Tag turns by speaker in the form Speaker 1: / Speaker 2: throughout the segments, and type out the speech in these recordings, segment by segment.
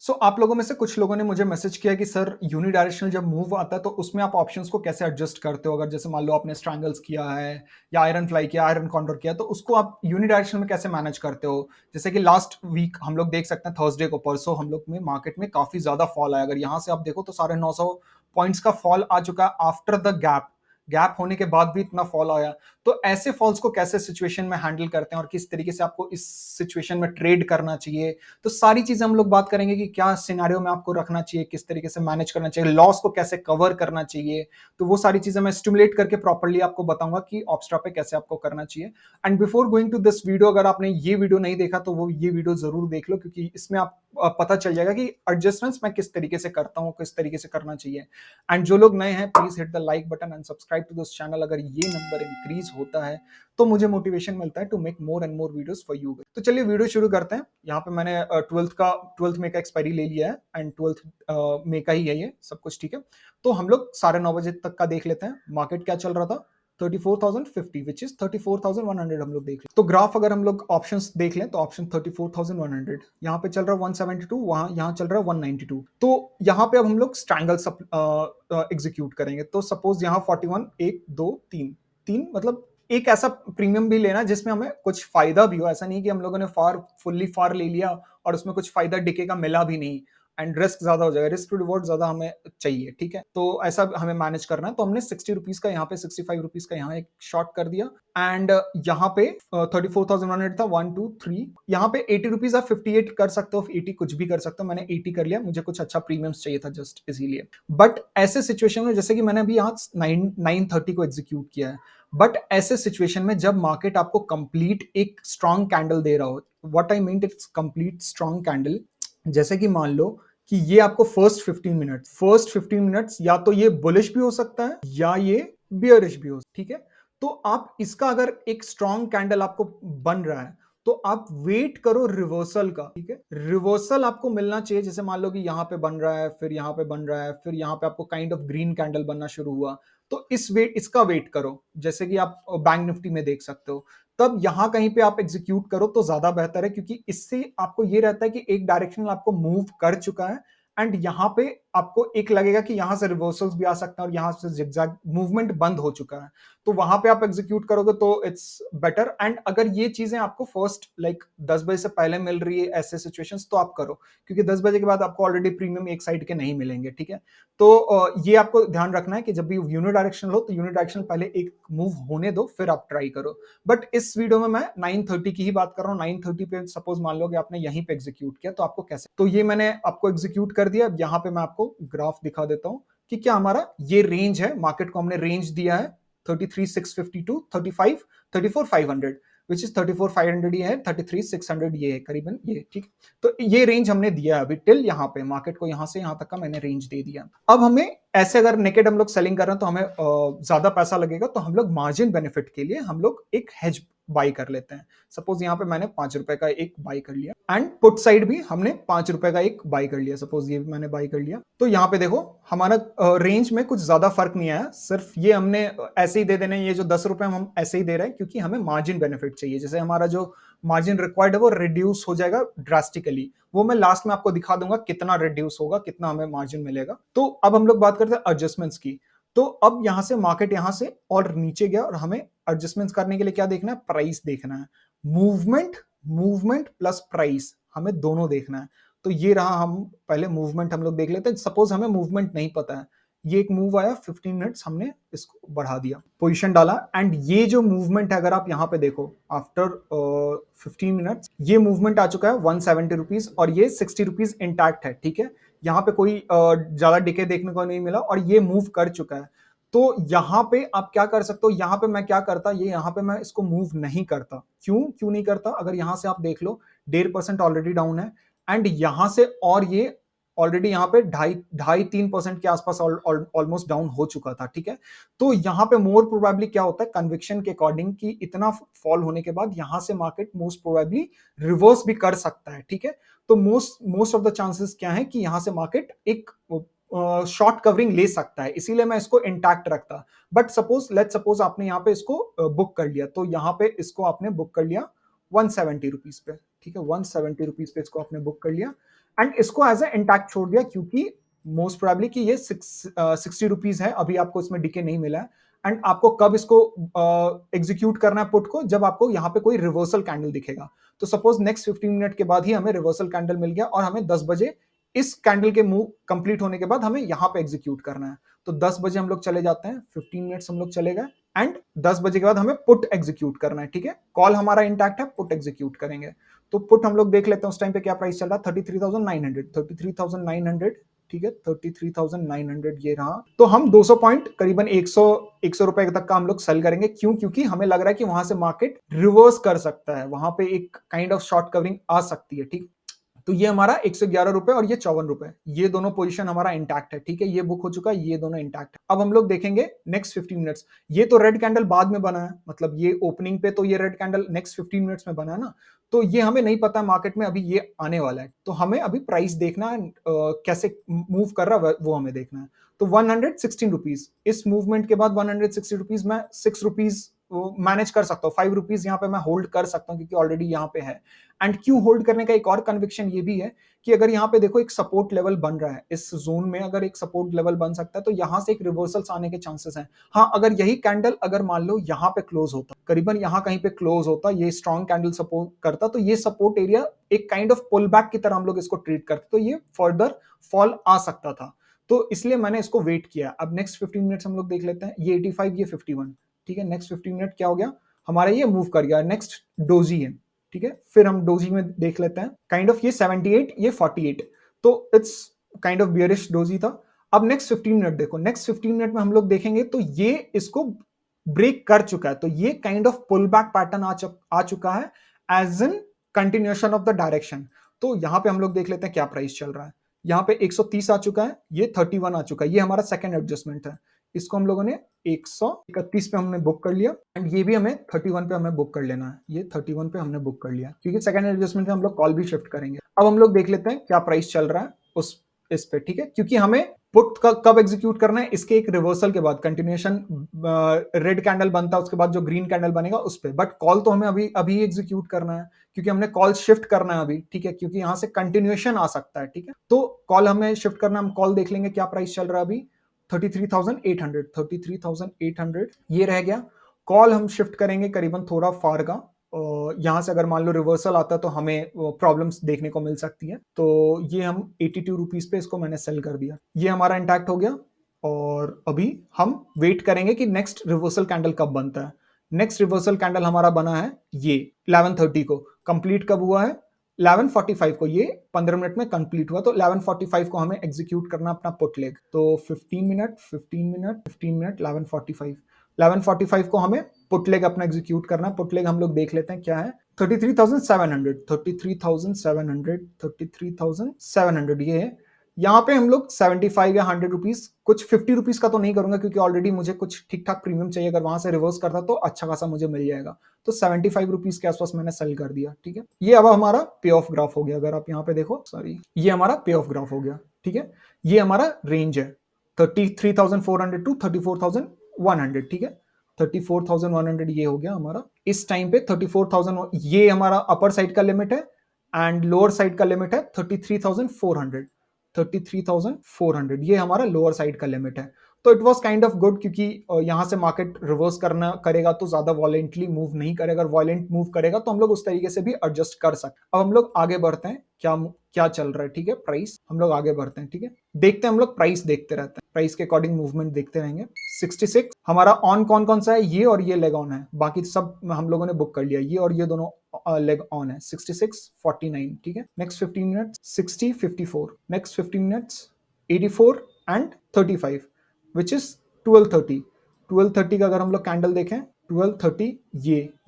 Speaker 1: आप लोगों में से कुछ लोगों ने मुझे मैसेज किया कि सर यूनिडायरेक्शनल जब मूव आता है तो उसमें आप ऑप्शंस को कैसे एडजस्ट करते हो? अगर जैसे मान लो आपने स्ट्रैंगल्स किया है या आयरन फ्लाई किया, आयरन कॉन्डोर किया, तो उसको आप यूनिडायरेक्शनल में कैसे मैनेज करते हो? जैसे कि लास्ट वीक हम लोग देख सकते हैं, थर्सडे को परसों हम लोग में मार्केट में काफ़ी ज़्यादा फॉल आया। अगर यहाँ से आप देखो तो 950 पॉइंट्स का फॉल आ चुका है आफ्टर द गैप। गैप होने के बाद भी इतना फॉल आया। तो ऐसे फॉल्स को कैसे सिचुएशन में हैंडल करते हैं और किस तरीके से आपको इस सिचुएशन में ट्रेड करना चाहिए? तो सारी चीजें हम लोग बात करेंगे कि क्या सिनेरियो में आपको रखना चाहिए, किस तरीके से मैनेज करना चाहिए, लॉस को कैसे कवर करना चाहिए। तो वो सारी चीजें मैं स्टिमुलेट करके प्रॉपर्ली आपको बताऊंगा कि ऑप्स्ट्रा पे कैसे आपको करना चाहिए। And before going to this video, अगर आपने ये वीडियो नहीं देखा तो वो ये वीडियो जरूर देख लो, क्योंकि इसमें आप पता चल जाएगा कि एडजस्टमेंट्स मैं किस तरीके से करता हूँ, किस तरीके से करना चाहिए। एंड जो लोग नए हैं, please hit the like button and subscribe to this channel. अगर ये नंबर इंक्रीज होता है तो मुझे मोटिवेशन मिलता है to make more and more videos for you. तो चलिए वीडियो शुरू करते हैं। यहाँ पे मैंने ट्वेल्थ में का एक्सपायरी ले लिया है एंड ट्वेल्थ में का ही है ये सब कुछ, ठीक है। तो हम लोग 9:30 बजे तक का देख लेते हैं मार्केट क्या चल रहा था। 34,050 विच इज 34,100 हम लोग देख लें। तो ग्राफ अगर हम लोग ऑप्शंस देख लें तो ऑप्शन 34,100 यहाँ पे चल रहा है 172, वहां यहाँ चल रहा है 192। तो यहाँ पे अब हम लोग स्ट्रैंगल एग्जीक्यूट करेंगे। तो सपोज यहाँ 41, 1 2 3 3, मतलब एक ऐसा प्रीमियम भी लेना जिसमें हमें कुछ फायदा भी हो। ऐसा नहीं कि हम लोगों ने फुल्ली फार ले लिया और उसमें कुछ फायदा डिके का मिला भी नहीं एंड रिस्क ज्यादा हो जाएगा। रिस्क टू रिवॉर्ड ज्यादा हमें चाहिए, ठीक है। तो ऐसा हमें मैनेज करना है। तो हमने 60 रुपीज का यहाँ पे, 65 रुपीज का यहाँ एक शॉर्ट कर दिया। एंड यहाँ पे 34,100 था, 1 2 3। यहाँ पे 80 रुपीज आप 58 कर सकते हो, 80 कुछ भी कर सकते हो। मैंने 80 कर लिया, मुझे कुछ अच्छा प्रीमियम्स चाहिए था जस्ट इसीलिए। बट ऐसे सिचुएशन में, जैसे कि मैंने अभी यहाँ 930 को एग्जीक्यूट किया है, बट ऐसे सिचुएशन में जब मार्केट आपको कंप्लीट एक स्ट्रॉन्ग कैंडल दे रहा हो, what I mean it's complete strong candle. जैसे कि मान लो कि ये आपको फर्स्ट 15 मिनट्स या तो ये बुलिश भी हो सकता है या ये बियरिश भी हो, ठीक है। तो आप इसका अगर एक स्ट्रॉन्ग कैंडल आपको बन रहा है तो आप वेट करो रिवर्सल का, ठीक है। रिवर्सल आपको मिलना चाहिए। जैसे मान लो कि यहाँ पे बन रहा है, फिर यहाँ पे बन रहा है, फिर यहाँ पे आपको काइंड ऑफ ग्रीन कैंडल बनना शुरू हुआ, तो इसका वेट करो। जैसे कि आप बैंक निफ्टी में देख सकते हो, तब यहां कहीं पे आप एग्जीक्यूट करो तो ज्यादा बेहतर है, क्योंकि इससे आपको ये रहता है कि एक डायरेक्शन आपको मूव कर चुका है एंड यहां पे आपको एक लगेगा कि यहां से रिवर्सल्स भी आ सकते हैं और यहां से जिगजैग मूवमेंट बंद हो चुका है। तो वहां पे आप एग्जीक्यूट करोगे तो इट्स बेटर। एंड अगर ये चीजें आपको फर्स्ट 10 बजे से पहले मिल रही है ऐसे सिचुएशंस, तो आप करो, क्योंकि 10 बजे के बाद आपको ऑलरेडी प्रीमियम एक साइड के नहीं मिलेंगे, ठीक है। तो ये आपको ध्यान रखना है कि जब भी यूनिडायरेक्शनल हो तो यूनिडायरेक्शनल पहले एक मूव होने दो, फिर आप ट्राई करो। बट इस वीडियो में मैं 930 की ही बात कर रहा हूँ। 930 पे सपोज मान लो कि आपने यहीं पे एग्जीक्यूट किया, तो आपको कैसे, तो ये मैंने आपको एग्जीक्यूट कर दिया। अब यहाँ पे मैं आपको ग्राफ दिखा देता हूँ कि क्या हमारा ये रेंज है। मार्केट को हमने रेंज दिया है 33,652, 35, 34,500, विच इज 34,500 ये है, 33,600 ये है, करीबन ये, ठीक। तो ये रेंज हमने दिया है अभी टिल यहाँ पे। मार्केट को यहाँ से यहाँ तक का मैंने रेंज दे दिया। अब हमें ऐसे अगर नेकेड हम लोग सेलिंग कर रहे हैं तो हमें ज्यादा पैसा लगेगा, तो हम लोग मार्जिन बेनिफिट के लिए हम लोग एक हेज बाई कर लेते हैं। सपोज यहाँ पे मैंने 5 रुपए का एक बाई कर लिया एंड पुट साइड भी हमने 5 रुपए का एक बाई कर लिया। सपोज ये भी मैंने बाई कर लिया। तो यहाँ पे देखो हमारा रेंज में कुछ ज्यादा फर्क नहीं आया, सिर्फ ये हमने ऐसे ही दे देने। ये जो 10 रुपए हम ऐसे ही दे रहे हैं क्योंकि हमें मार्जिन बेनिफिट चाहिए। जैसे हमारा जो मार्जिन रिक्वायर्ड है वो रिड्यूस हो जाएगा ड्रास्टिकली। वो मैं लास्ट में आपको दिखा दूंगा कितना रिड्यूस होगा, कितना हमें मार्जिन मिलेगा। तो अब हम लोग बात करते हैं एडजस्टमेंट्स की। तो अब यहां से मार्केट यहां से और नीचे गया और हमें एडजस्टमेंट्स करने के लिए क्या देखना है, प्राइस देखना है। मूवमेंट मूवमेंट प्लस प्राइस हमें दोनों देखना है। तो ये रहा, हम पहले मूवमेंट हम लोग देख लेते हैं। सपोज हमें मूवमेंट नहीं पता है, ये एक मूव आया 15 मिनट्स, हमने इसको बढ़ा दिया, पोजीशन डाला एंड ये जो मूवमेंट है अगर आप यहां पे देखो आफ्टर 15 मिनट्स ये मूवमेंट आ चुका है 170 रुपीज और ये 60 रुपीज इंटैक्ट है, ठीक है। यहाँ पे कोई ज्यादा डिके देखने को नहीं मिला और ये मूव कर चुका है। तो यहाँ पे आप क्या कर सकते हो, यहाँ पे मैं क्या करता, ये यहाँ पे मैं इसको मूव नहीं करता। क्यों क्यों नहीं करता? अगर यहाँ से आप देख लो 1.5% ऑलरेडी डाउन है एंड यहाँ से और ये ऑलरेडी यहाँ पे 2.5-3% के आसपास ऑलमोस्ट डाउन हो चुका था, ठीक है। तो यहाँ पे मोर प्रोबेबली क्या होता है, कन्विक्शन के अकॉर्डिंग कि इतना फॉल होने के बाद यहाँ से मार्केट मोस्ट प्रोबेबली रिवर्स भी कर सकता है, ठीक है। तो मोस्ट ऑफ द चांसेस क्या है कि यहाँ से मार्केट एक शॉर्ट कवरिंग ले सकता है, इसीलिए मैं इसको इंटैक्ट रखता। बट सपोज आपने यहाँ पे इसको बुक कर लिया, तो यहाँ पे इसको आपने बुक कर लिया 170 रुपीज पे, ठीक है, 170 रुपीज पे इसको आपने बुक कर लिया एंड इसको एज ए इंटैक्ट छोड़ दिया, क्योंकि मोस्ट प्रोबेबली कि ये 60 रुपीज है, अभी आपको इसमें डीके नहीं मिला है। एंड आपको कब इसको एग्जीक्यूट करना है पुट को, जब आपको यहाँ पे कोई रिवर्सल कैंडल दिखेगा। तो सपोज नेक्स्ट 15 मिनट के बाद ही हमें रिवर्सल कैंडल मिल गया और हमें 10 बजे इस कैंडल के मूव कंप्लीट होने के बाद हमें यहाँ पे एग्जीक्यूट करना है। तो 10 बजे हम लोग चले जाते हैं, 15 मिनट्स हम लोग चले गए एंड 10 बजे के बाद हमें पुट एग्जीक्यूट करना है, ठीक है। कॉल हमारा इंटैक्ट है, पुट एग्जीक्यूट करेंगे। तो पुट हम लोग देख लेते हैं उस टाइम पे क्या प्राइस चल रहा है, 33,900, ठीक है, 33,900 ये रहा। तो हम 200 पॉइंट करीबन 100 रुपए तक का हम लोग सेल करेंगे। क्यों? क्योंकि हमें लग रहा है कि वहां से मार्केट रिवर्स कर सकता है, वहां पे एक काइंड ऑफ शॉर्ट कवरिंग आ सकती है, ठीक। तो ये हमारा 111 रुपए और ये 54 रुपए, ये दोनों पोजीशन हमारा इंटैक्ट है, ठीक है, ये बुक हो चुका है, ये दोनों इंटैक्ट है। अब हम लोग देखेंगे नेक्स्ट 15 मिनट्स। ये तो रेड कैंडल बाद में बना है, मतलब ये ओपनिंग पे तो ये रेड कैंडल नेक्स्ट 15 मिनट्स में बना है ना, तो ये हमें नहीं पता मार्केट में अभी ये आने वाला है। तो हमें अभी प्राइस देखना है, कैसे मूव कर रहा है वो हमें देखना है। तो 116 रुपीज, इस मूवमेंट के बाद 160 रुपीज में 6 रुपीज मैनेज कर सकता हूँ, 5 रुपीज यहाँ पे मैं होल्ड कर सकता हूँ क्योंकि ऑलरेडी यहाँ पे है। एंड क्यों होल्ड करने का एक और कन्विक्शन ये भी है कि अगर यहाँ पे देखो एक सपोर्ट लेवल बन रहा है, इस जोन में अगर एक सपोर्ट लेवल बन सकता है तो यहाँ से एक रिवर्सल्स आने के चांसेस हैं। हाँ, अगर यही कैंडल अगर मान लो यहाँ पे क्लोज होता, करीबन यहाँ कहीं पे क्लोज होता, ये स्ट्रॉन्ग कैंडल सपोर्ट करता, तो ये सपोर्ट एरिया एक काइंड ऑफ पुल बैक की तरह हम लोग इसको ट्रीट करते, तो ये फर्दर फॉल आ सकता था। तो इसलिए मैंने इसको वेट किया। अब नेक्स्ट 15 मिनट्स हम लोग देख लेते हैं, ये 85, ये 51, ठीक है। नेक्स्ट 15 मिनट क्या हो गया हमारा, ये मूव कर गया, नेक्स्ट डोजी है, ठीक है। फिर हम डोजी में देख लेते हैं, काइंड ऑफ ये 78, ये 48, तो it's kind of bearish doji था। अब नेक्स्ट 15 मिनट देखो, नेक्स्ट 15 मिनट में हम लोग देखेंगे तो ये इसको ब्रेक कर चुका है, तो ये kind of pull back pattern आ चुका है as an continuation of the direction. तो यहां पे हम लोग देख लेते हैं क्या प्राइस चल रहा है। यहाँ पे 130 आ चुका है, ये 31 आ चुका है, ये हमारा सेकंड एडजस्टमेंट है। इसको हम लोगों ने 131 पे हमने बुक कर लिया एंड ये भी हमें 31 पे हमें बुक कर लेना है, ये 31 पे हमने बुक कर लिया क्योंकि सेकंड एडजस्टमेंट पे हम लोग कॉल भी शिफ्ट करेंगे। अब हम लोग देख लेते हैं क्या प्राइस चल रहा है उस इस पे, ठीक है, क्योंकि हमें पुट कब एग्जीक्यूट करना है, इसके एक रिवर्सल के बाद, कंटिन्यूएशन रेड कैंडल बनता है उसके बाद जो ग्रीन कैंडल बनेगा उस पे, बट कॉल तो हमें अभी अभी एग्जीक्यूट करना है क्योंकि हमने कॉल शिफ्ट करना है अभी, ठीक है, क्योंकि यहां से कंटिन्यूएशन आ सकता है, ठीक है। तो कॉल हमें शिफ्ट करना, हम कॉल देख लेंगे क्या प्राइस चल रहा है अभी, 33,800 ये रह गया। कॉल हम शिफ्ट करेंगे करीबन थोड़ा फार का, यहां से अगर मान लो रिवर्सल आता है तो हमें प्रॉब्लम्स देखने को मिल सकती है। तो ये हम 82 रुपीज पे इसको मैंने सेल कर दिया, ये हमारा इंटैक्ट हो गया। और अभी हम वेट करेंगे कि नेक्स्ट रिवर्सल कैंडल कब बनता है। नेक्स्ट रिवर्सल कैंडल हमारा बना है ये 11:30 को, कंप्लीट कब हुआ है 11:45 को, ये 15 मिनट में कंप्लीट हुआ, तो 11:45 को हमें एग्जीक्यूट करना अपना पुट लेग। तो 15 मिनट 11:45 को हमें पुट लेग अपना एग्जीक्यूट करना। पुट लेग हम लोग देख लेते हैं क्या है, 33,700 ये है। यहाँ पे हम लोग 75 या 100 रुपीज, कुछ 50 रुपीज का तो नहीं करूंगा क्योंकि ऑलरेडी मुझे कुछ ठीक ठाक प्रीमियम चाहिए, अगर वहां से रिवर्स करता तो अच्छा खासा मुझे मिल जाएगा। तो 75 रुपीज के आसपास मैंने सेल कर दिया, ठीक है। ये अब हमारा पे ऑफ ग्राफ हो गया, अगर आप यहाँ पे देखो, सॉरी, ये हमारा पे ऑफ ग्राफ हो गया, ठीक है। ये हमारा रेंज है 33,400 टू 34,100, ठीक है। 34,100 ये हो गया हमारा इस टाइम पे। 34,000 ये हमारा अपर साइड का लिमिट है एंड लोअर साइड का लिमिट है 33,400 ये हमारा लोअर साइड का लिमिट है। तो it was kind of good क्योंकि यहां से मार्केट रिवर्स करना करेगा तो ज्यादा वॉलेंटली मूव नहीं करेगा, अगर वॉलेंट मूव करेगा तो हम लोग उस तरीके से भी एडजस्ट कर सकते। अब हम लोग आगे बढ़ते हैं, क्या क्या चल रहा है, ठीक है, प्राइस हम लोग आगे बढ़ते हैं, ठीक है, देखते हैं, हम लोग प्राइस देखते रहते हैं, प्राइस के अकॉर्डिंग मूवमेंट देखते रहेंगे। 66 हमारा ऑन कौन सा है, ये और ये लेग ऑन है, बाकी सब हम लोगों ने बुक कर लिया, ये और ये दोनों लेग ऑन है। 66 49, ठीक है। Next 15 minutes 60 54, next 15 minutes 84 and 35 which is 12:30। 12:30 का अगर हम लोग कैंडल देखें, 12:30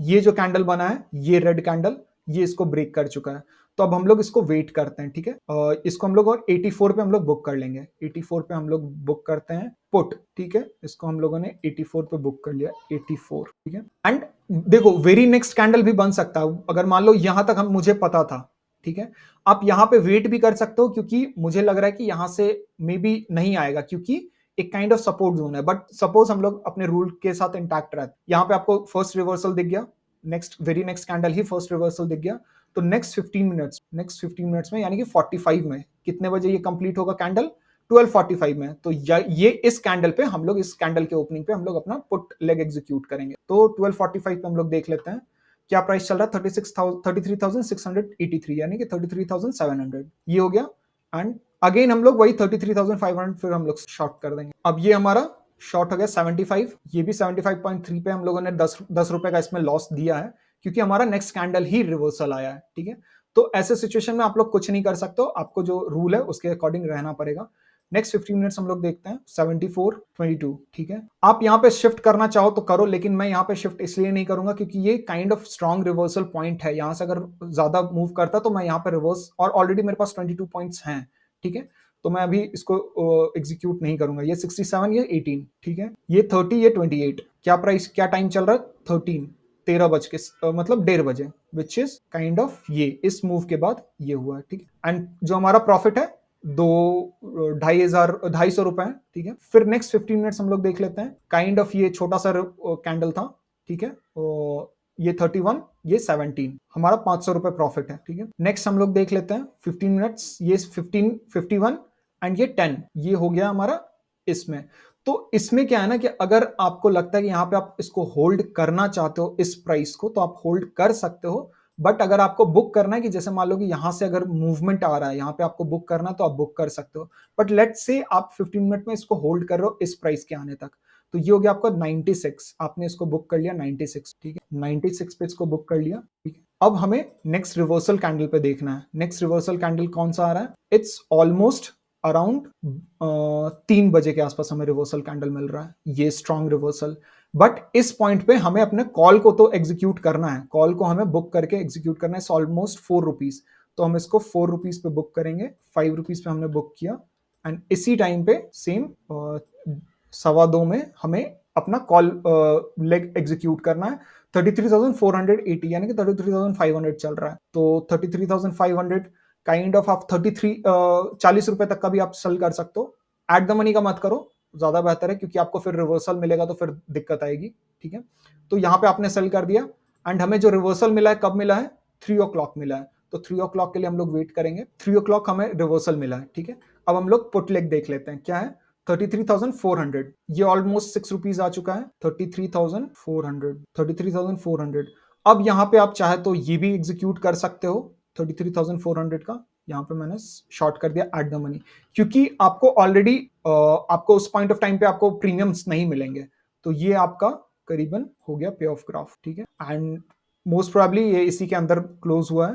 Speaker 1: ये जो कैंडल बना है, ये रेड कैंडल, ये इसको ब्रेक कर चुका है। तो अब हम लोग इसको वेट करते हैं, ठीक है। इसको हम लोग और 84 पे हम लोग बुक कर लेंगे, 84 पे हम लोग बुक करते हैं पुट, ठीक है। इसको हम लोगों ने 84 पे बुक कर लिया, 84, ठीक है। एंड देखो वेरी नेक्स्ट कैंडल भी बन सकता है, अगर मान लो यहां तक हम मुझे पता था, ठीक है। आप यहां पे वेट भी कर सकते हो क्योंकि मुझे लग रहा है कि यहां से मे बी नहीं आएगा क्योंकि एक काइंड ऑफ सपोर्ट जोन है, बट सपोज हम लोग अपने रूल के साथ इंटैक्ट रहते, यहाँ पे आपको फर्स्ट रिवर्सल दिख गया, नेक्स्ट वेरी नेक्स्ट कैंडल ही फर्स्ट रिवर्सल दिख गया। तो नेक्स्ट 15 मिनट्स में यानी कि 45 में कितने बजे ये कंप्लीट होगा कैंडल? 12:45 में। तो ये इस कैंडल पे हम लोग, इस कैंडल के ओपनिंग पे हम लोग अपना पुट लेग एग्जीक्यूट करेंगे। तो 12:45 पे हम लोग देख लेते हैं क्या प्राइस चल रहा है। 33,683 यानी कि 33,700 ये हो गया। एंड अगेन हम लोग वही 33,500 फिर हम लोग शॉर्ट कर देंगे। अब ये हमारा शॉर्ट हो गया 75, ये भी 75.3 पे हम लोगों ने 10 रुपए का इसमें लॉस दिया है क्योंकि हमारा नेक्स्ट कैंडल ही रिवर्सल आया है। ठीक है, तो ऐसे सिचुएशन में आप लोग कुछ नहीं कर सकते हो, आपको जो रूल है उसके अकॉर्डिंग रहना पड़ेगा। नेक्स्ट 15 मिनट्स हम लोग देखते हैं 74.22। ठीक है, आप यहाँ पे शिफ्ट करना चाहो तो करो, लेकिन मैं यहाँ पे शिफ्ट इसलिए नहीं करूंगा क्योंकि ये kind of strong reversal point है। यहाँ से अगर ज्यादा मूव करता तो मैं यहाँ पे रिवर्स, और ऑलरेडी मेरे पास 22 पॉइंट्स हैं। ठीक है, तो मैं अभी इसको एग्जीक्यूट नहीं करूंगा। ये 67, ये 18। ठीक है, ये 30, ये 28। क्या प्राइस, क्या टाइम चल रहा है? 13 बज के मतलब 1:30 बजे, विच इज काइंड ऑफ ये इस मूव के बाद ये हुआ है। ठीक है, एंड जो हमारा प्रॉफिट है 2,500 रुपए है। ठीक है, फिर नेक्स्ट 15 मिनट्स हम लोग देख लेते हैं। काइंड ऑफ ये छोटा सा कैंडल था। ठीक है, ये 31, ये 17, हमारा 500 रुपए प्रॉफिट है। ठीक है, नेक्स्ट हम लोग देख लेते हैं 15 मिनट्स। ये 15, 51 एंड ये 10, ये हो गया हमारा इसमें। तो इसमें क्या है ना कि अगर आपको लगता है कि यहाँ पे आप इसको होल्ड करना चाहते हो इस प्राइस को, तो आप होल्ड कर सकते हो। बट अगर आपको बुक करना है कि जैसे मान लो कि यहां से अगर मूवमेंट आ रहा है, यहाँ पे आपको बुक करना है तो आप बुक कर सकते हो। बट लेट्स से आप 15 मिनट में इसको होल्ड कर रहे हो इस प्राइस के आने तक, तो ये हो गया आपका 96। आपने इसको बुक कर लिया 96। ठीक है, 96 पे इसको बुक कर लिया। ठीक है, अब हमें नेक्स्ट रिवर्सल कैंडल पे देखना है। नेक्स्ट रिवर्सल कैंडल कौन सा आ रहा है? इट्स ऑलमोस्ट अराउंड 3 बजे के आसपास हमें रिवर्सल कैंडल मिल रहा है, ये स्ट्रॉन्ग रिवर्सल। बट इस पॉइंट पे हमें अपने कॉल को तो एग्जीक्यूट करना है, कॉल को हमें बुक करके एग्जीक्यूट करना है। ऑलमोस्ट 4 रुपीज, तो हम इसको 4 रुपीज पे बुक करेंगे। 5 रुपीज पे हमने बुक किया एंड इसी टाइम पे सेम 2:15 में हमें अपना कॉल लेग एग्जीक्यूट करना है। 33,480 यानी कि 33,500 चल रहा है। तो 33,500 काइंड ऑफ आप 40 रुपए तक का भी आप सेल कर सकते हो। एट द मनी का मत करो, ज्यादा बेहतर है, क्योंकि आपको फिर रिवर्सल मिलेगा तो फिर दिक्कत आएगी। ठीक है, तो यहाँ पे आपने सेल कर दिया एंड हमें जो रिवर्सल मिला है कब मिला है? 3 o'clock मिला है। तो 3 o'clock के लिए हम लोग वेट करेंगे। 3 o'clock हमें रिवर्सल मिला है। ठीक है, अब हम लोग पुट लेग देख लेते हैं क्या है। 33,400, ये ऑलमोस्ट 6 रुपीज आ चुका है। 33,400। अब यहाँ पे आप चाहे तो ये भी एग्जीक्यूट कर सकते हो 33,400 का। यहाँ पे मैंने शॉर्ट कर दिया एट द मनी, क्योंकि आपको ऑलरेडी आपको उस पॉइंट ऑफ टाइम पे आपको प्रीमियम्स नहीं मिलेंगे। तो ये आपका करीबन हो गया पे ऑफ ग्राफ। ठीक है, एंड मोस्ट प्रोबेबली ये इसी के अंदर क्लोज हुआ है,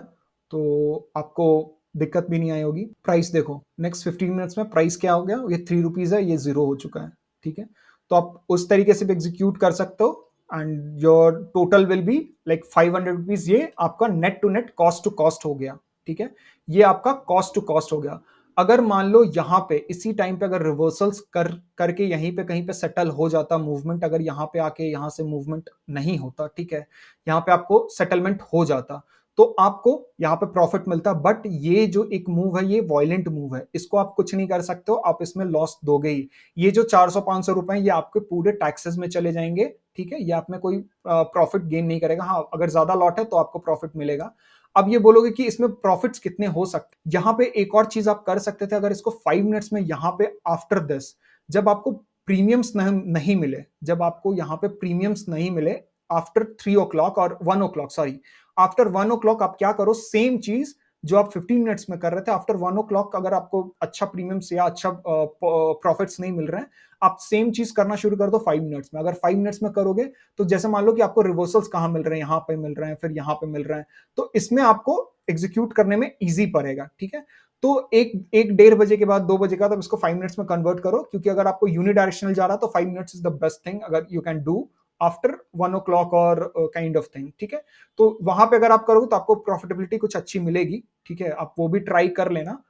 Speaker 1: तो आपको दिक्कत भी नहीं आई होगी। प्राइस देखो नेक्स्ट 15 मिनट्स में प्राइस क्या हो गया, ये 3 रुपीज है, ये 0 हो चुका है। ठीक है, तो आप उस तरीके से भी एग्जीक्यूट कर सकते हो and your total will be like 500 rupees. ये आपका net to net cost to cost हो गया। ठीक है, ये आपका कॉस्ट टू कॉस्ट हो गया। अगर मान लो यहाँ पे इसी टाइम पे अगर रिवर्सल्स करके यहीं पे कहीं पे सेटल हो जाता मूवमेंट, अगर यहाँ पे आके यहाँ से मूवमेंट नहीं होता, ठीक है, यहाँ पे आपको सेटलमेंट हो जाता तो आपको यहाँ पे प्रॉफिट मिलता। बट ये जो एक मूव है ये वॉयलेंट मूव है, इसको आप कुछ नहीं कर सकते हो, आप इसमें लॉस दोगे ही। ये जो 400-500 रुपए ये आपके पूरे टैक्सेस में चले जाएंगे। ठीक है, ये आप में कोई प्रॉफिट गेन नहीं करेगा। हाँ, अगर ज्यादा लॉट है तो आपको प्रॉफिट मिलेगा। अब ये बोलोगे कि इसमें प्रॉफिट्स कितने हो सकते, यहाँ पे एक और चीज आप कर सकते थे। अगर इसको 5 मिनट्स में यहाँ पे आफ्टर दिस, जब आपको प्रीमियम्स नहीं मिले, जब आपको यहाँ पे प्रीमियम्स नहीं मिले आफ्टर 3 o'clock और 1 o'clock, सॉरी आफ्टर 1 o'clock, आप क्या करो, सेम चीज जो आप 15 मिनट्स में कर रहे थे, आफ्टर 1 o'clock अगर आपको अच्छा प्रीमियम्स या अच्छा प्रॉफिट्स नहीं मिल रहे हैं, आप सेम चीज करना शुरू कर दो 5 मिनट्स में। अगर 5 मिनट्स में करोगे तो जैसे मान लो कि आपको रिवर्सल्स कहां मिल रहे हैं, यहां पे मिल रहे हैं, फिर यहां पे मिल रहे हैं, तो इसमें आपको एग्जीक्यूट करने में इजी पड़ेगा। ठीक है, तो एक 1:30 बजे के बाद 2 बजे का तब इसको 5 मिनट्स में कन्वर्ट करो, क्योंकि अगर आपको यूनिडायरेक्शनल जा रहा तो 5 minutes is the best thing अगर you can do after 1 o'clock और काइंड ऑफ थिंग। ठीक है, तो वहां पे अगर आप करोगे तो आपको प्रॉफिटेबिलिटी कुछ अच्छी मिलेगी। ठीक है, आप वो भी ट्राई कर लेना।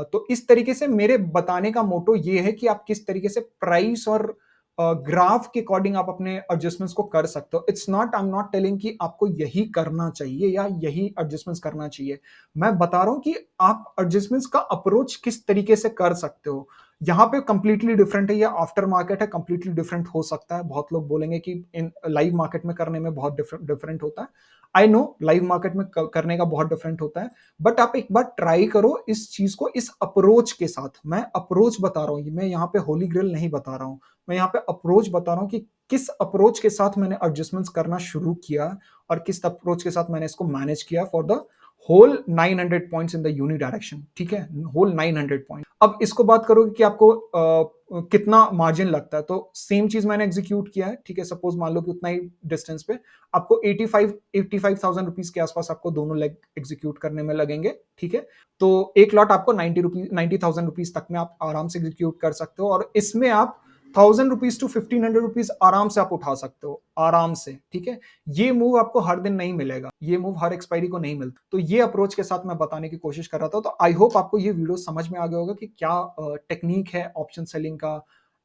Speaker 1: तो इस तरीके से मेरे बताने का मोटो ये है कि आप किस तरीके से प्राइस और ग्राफ के अकॉर्डिंग आप अपने एडजस्टमेंट्स को कर सकते हो। It's not, I am not telling कि आपको यही करना चाहिए या यही एडजस्टमेंट्स करना चाहिए। मैं बता रहा हूं कि आप एडजस्टमेंट्स का अप्रोच किस तरीके से कर सकते हो। यहाँ पे कंप्लीटली डिफरेंट है, ये आफ्टर मार्केट है, कंप्लीटली डिफरेंट हो सकता है। बहुत लोग बोलेंगे कि इन लाइव मार्केट में करने में बहुत डिफरेंट होता है। आई नो लाइव मार्केट में करने का बहुत डिफरेंट होता है, बट आप एक बार ट्राई करो इस चीज को इस अप्रोच के साथ। मैं अप्रोच बता रहा हूँ, मैं यहाँ पे होली ग्रेल नहीं बता रहा हूँ, मैं यहाँ पे अप्रोच बता रहा हूँ कि किस अप्रोच के साथ मैंने एडजस्टमेंट्स करना शुरू किया और किस अप्रोच के साथ मैंने इसको मैनेज किया for the whole 900 points in the uni direction. ठीक है, होल 900 पॉइंट। अब इसको बात करोगे कि आपको कितना मार्जिन लगता है, तो सेम चीज मैंने एग्जीक्यूट किया है। ठीक है, सपोज मान लो कि उतना ही डिस्टेंस पे आपको 85,000 रुपीज के आसपास आपको दोनों लेग एग्जीक्यूट करने में लगेंगे। ठीक है, तो एक लॉट आपको 90,000 रुपीज तक में आप आराम से एग्जीक्यूट कर सकते हो, और इसमें आप 1,000 रुपीज टू 1,500 रुपीज आराम से आप उठा सकते हो, आराम से। ठीक है, ये मूव आपको हर दिन नहीं मिलेगा, ये मूव हर एक्सपायरी को नहीं मिलता। तो ये अप्रोच के साथ मैं बताने की कोशिश कर रहा था। तो आई होप आपको ये वीडियो समझ में आ गया होगा कि क्या टेक्निक है ऑप्शन सेलिंग का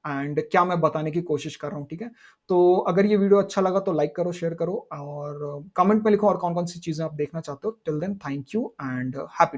Speaker 1: एंड क्या मैं बताने की कोशिश कर रहा हूँ। ठीक है, तो अगर ये वीडियो अच्छा लगा तो लाइक करो, शेयर करो और कमेंट में लिखो और कौन कौन सी चीजें आप देखना चाहते हो। Till then thank you and happy